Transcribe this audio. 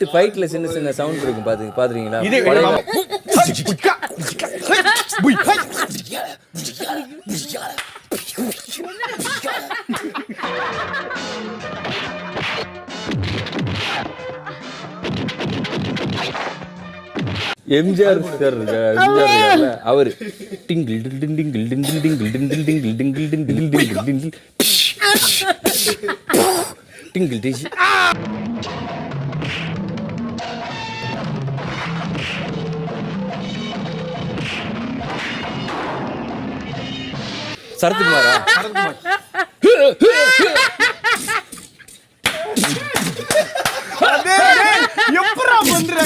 ஃபைட்ல சின்ன சின்ன சவுண்ட் இருக்கும் பாத்துறீங்களா? எம்ஜிஆர் சார் அவரு டிங்கிள் டிங்கிள் டிங்கிள் டிங்கிள் டிங்கிள் டிங்கிள் டிங்கிள் டிங்கிள் டிங்கிள் டிங்கிள் டிங்கிள் டிஷ் சரத்குமாரா? எப்படா பண்ற?